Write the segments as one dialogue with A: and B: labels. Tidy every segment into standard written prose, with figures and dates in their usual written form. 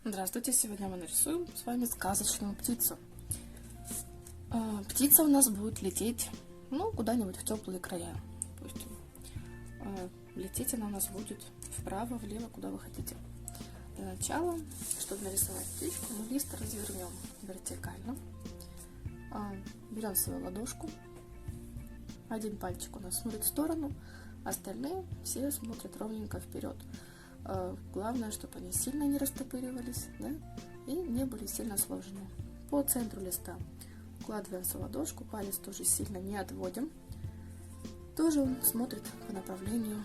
A: Здравствуйте! Сегодня мы нарисуем с вами сказочную птицу. Птица у нас будет лететь, куда-нибудь в теплые края. Допустим. Лететь она у нас будет вправо, влево, куда вы хотите. Для начала, чтобы нарисовать птичку, мы лист развернем вертикально. Берем свою ладошку. Один пальчик у нас смотрит в сторону, остальные все смотрят ровненько вперед. Главное, чтобы они сильно не растопыривались, да, и не были сильно сложены. По центру листа укладываем свою ладошку, палец тоже сильно не отводим. Тоже он смотрит по направлению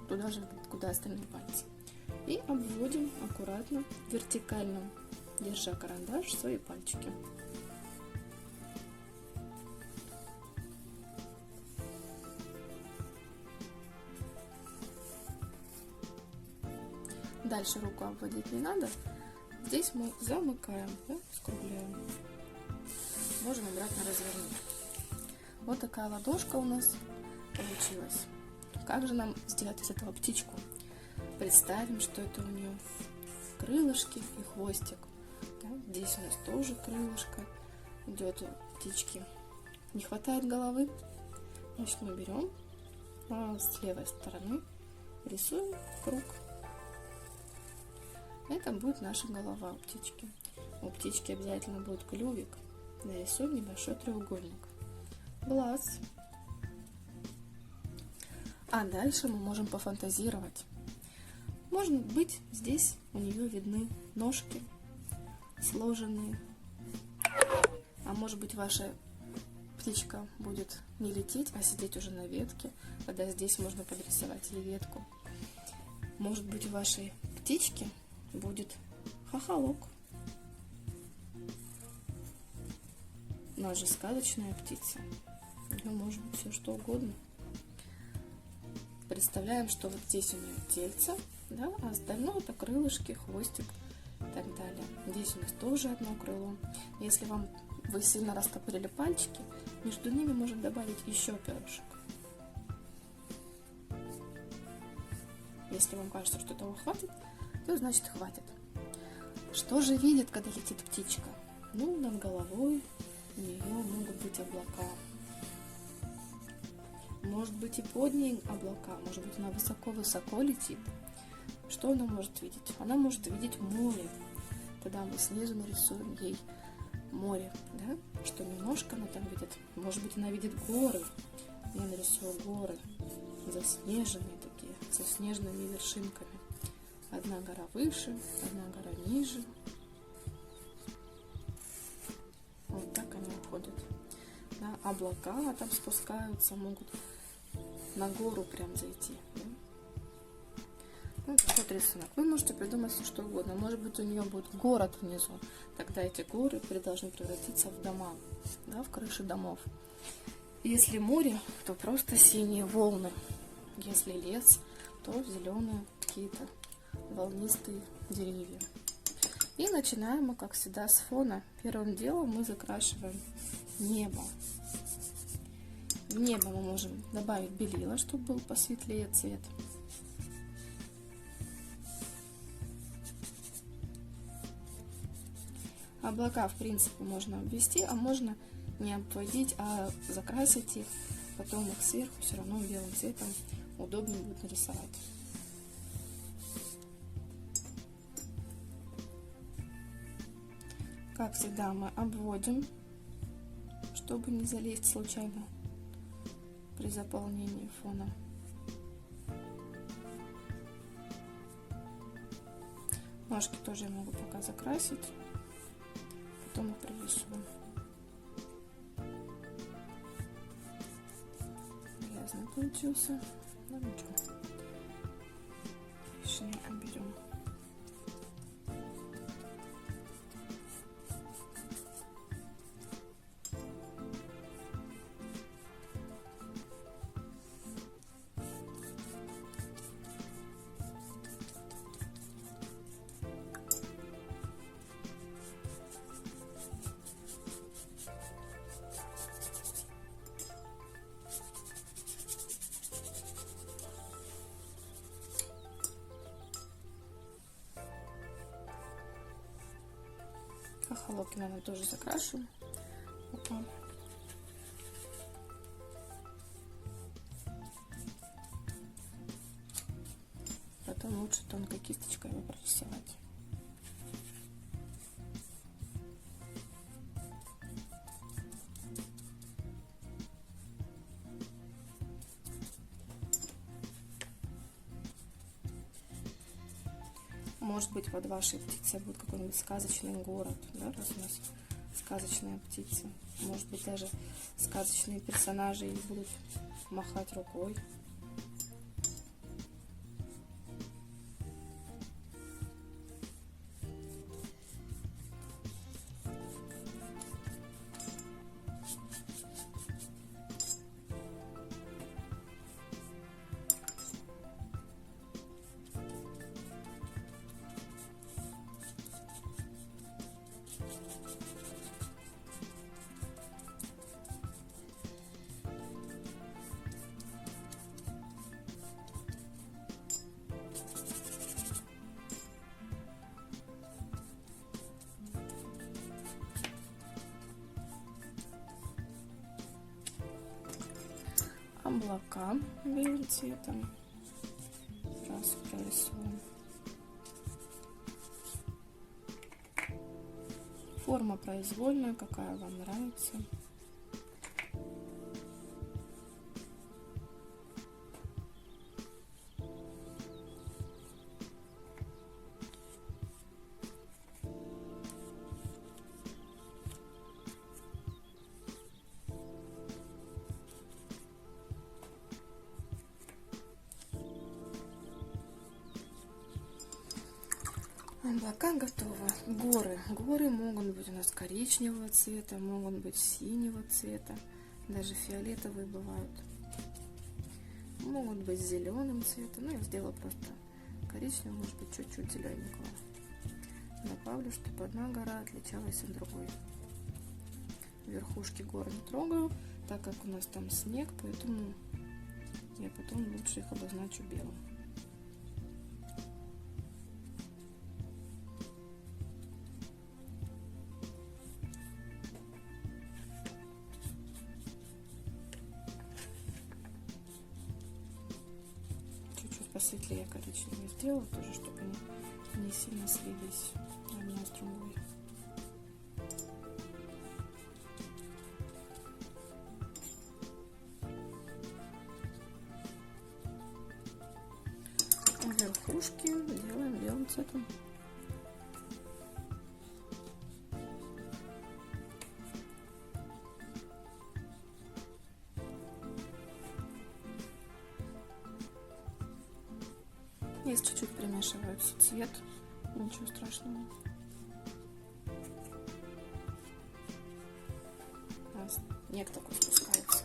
A: туда же, куда остальные пальцы. И обводим аккуратно, вертикально, держа карандаш, свои пальчики. Дальше руку обводить не надо. Здесь мы замыкаем, да, скругляем. Можем обратно развернуть. Вот такая ладошка у нас получилась. Как же нам сделать из этого птичку? Представим, что это у нее крылышки и хвостик. Да, здесь у нас тоже крылышко идет у птички. Не хватает головы. Значит, мы берем с левой стороны, рисуем круг. Это будет наша голова у птички. У птички обязательно будет клювик. Нарисуем небольшой треугольник. Глаз. А дальше мы можем пофантазировать. Может быть, здесь у нее видны ножки сложенные. А может быть, ваша птичка будет не лететь, а сидеть уже на ветке. Тогда здесь можно подрисовать ей ветку. Может быть, у вашей птички будет хохолок. У нас же сказочная птица. У нее может быть все что угодно. Представляем, что вот здесь у нее тельце, да, а остальное это крылышки, хвостик и так далее. Здесь у нас тоже одно крыло. Если вы сильно растопырили пальчики, между ними можно добавить еще перышек. Если вам кажется, что этого хватит, то значит хватит. Что же видит, когда летит птичка? Над головой у нее могут быть облака. Может быть и под ней облака, может быть она высоко-высоко летит. Что она может видеть? Она может видеть море. Тогда мы снизу нарисуем ей море, да? Что немножко она там видит. Может быть она видит горы. Я нарисую горы, заснеженные такие, со снежными вершинками. Одна гора выше, одна гора ниже. Вот так они уходят. Да, облака там спускаются, могут на гору прям зайти. Да? Вот рисунок. Вы можете придумать все что угодно. Может быть, у нее будет город внизу. Тогда эти горы должны превратиться в дома, да, в крыши домов. Если море, то просто синие волны. Если лес, то зеленые какие-то волнистые деревья. И начинаем мы, как всегда, с фона. Первым делом мы закрашиваем небо. В небо мы можем добавить белила, чтобы был посветлее цвет. Облака, в принципе, можно обвести, а можно не обводить, а закрасить их. Потом их сверху все равно белым цветом удобнее будет нарисовать. Как всегда, мы обводим, чтобы не залезть случайно при заполнении фона. Ножки тоже я могу пока закрасить, потом их прорисую. Грязный получился, но ничего. Лишнее уберем. Хохолоки, наверное, тоже закрашу. Опа. Потом лучше тонкой кисточкой его прорисовать. Может быть, под вашей птицей будет какой-нибудь сказочный город, да, раз у нас сказочная птица. Может быть, даже сказочные персонажи и будут махать рукой. Облака белым цветом. Раз прорисуем. Форма произвольная, какая вам нравится. Облака готовы. Горы. Горы могут быть у нас коричневого цвета, могут быть синего цвета, даже фиолетовые бывают. Могут быть зеленым цветом. Ну, я сделала просто коричневый, может быть, чуть-чуть зелененького. Добавлю, чтобы одна гора отличалась от другой. Верхушки гор не трогаю, так как у нас там снег, поэтому я потом лучше их обозначу белым. Посветлее коричневый сделала тоже, чтобы они не сильно слились одна с другой. Верхушки делаем белым цветом. Если чуть-чуть примешивается цвет, ничего страшного. Снег такой спускается.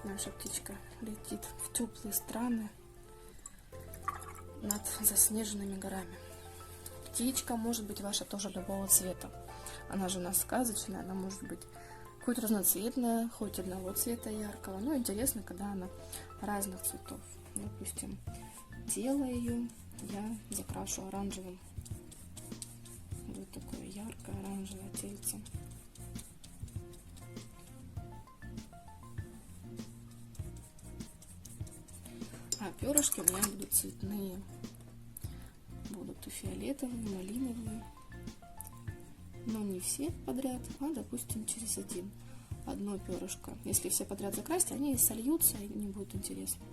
A: Наша птичка летит в теплые страны над заснеженными горами. Птичка может быть ваша тоже любого цвета. Она же у нас сказочная, она может быть хоть разноцветная, хоть одного цвета яркого. Но интересно, когда она разных цветов. Допустим, тело ее я закрашу оранжевым. Вот такое яркое оранжевое тельце. А перышки у меня будут цветные. Будут и фиолетовые, и малиновые. Но не все подряд, а, допустим, через одно перышко. Если все подряд закрасить, они сольются и не будет интересно.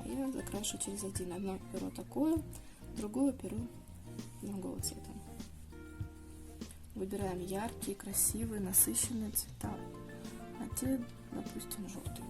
A: А я закрашу через один. Одно перо такое, другое перо другого цвета. Выбираем яркие, красивые, насыщенные цвета. А те, допустим, желтые.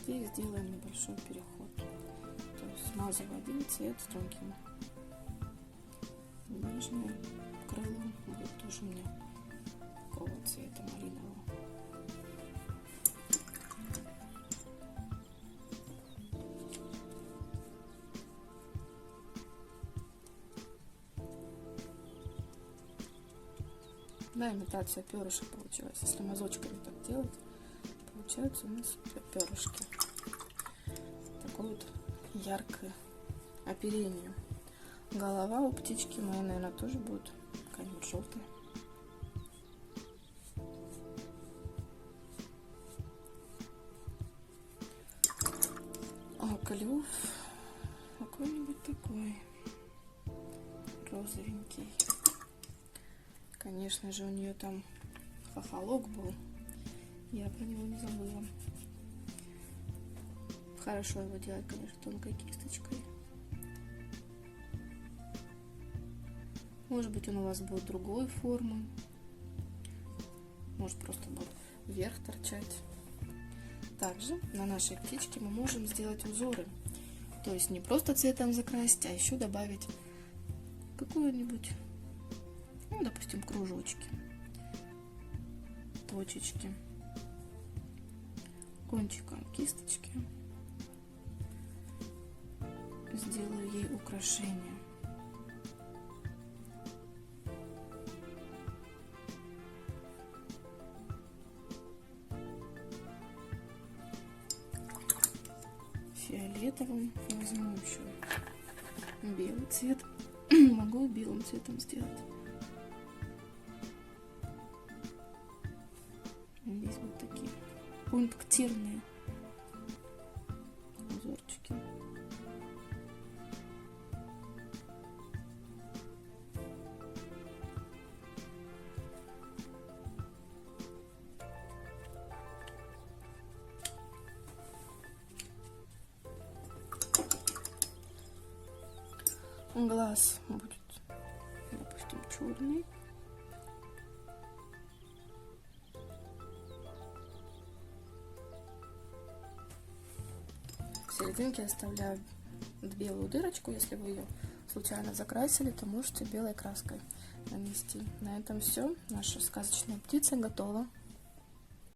A: Здесь сделаем небольшой переход. То есть смазываю один цвет с другим. Нижнее крыло будет тоже у меня такого цвета малинового. Да, имитация перышек получилась. Если мазочками так делать, получаются у нас перышки. Такое вот яркое оперение. Голова у птички моей, наверное, тоже будет какая-нибудь желтая. А клюв какой-нибудь такой розовенький. Конечно же, у нее там хохолок был. Я про него не забыла. Хорошо его делать, конечно, тонкой кисточкой. Может быть, он у вас будет другой формы. Может, просто будет вверх торчать. Также на нашей птичке мы можем сделать узоры. То есть не просто цветом закрасить, а еще добавить какую-нибудь, ну, допустим, кружочки, точечки, кончиком кисточки. Сделаю ей украшение. Фиолетовым возьму еще белый цвет. Могу белым цветом сделать. Здесь вот такие пунктирные узорчики. Глаз будет, допустим, черный. В серединке оставляю белую дырочку. Если вы ее случайно закрасили, то можете белой краской нанести. На этом все. Наша сказочная птица готова.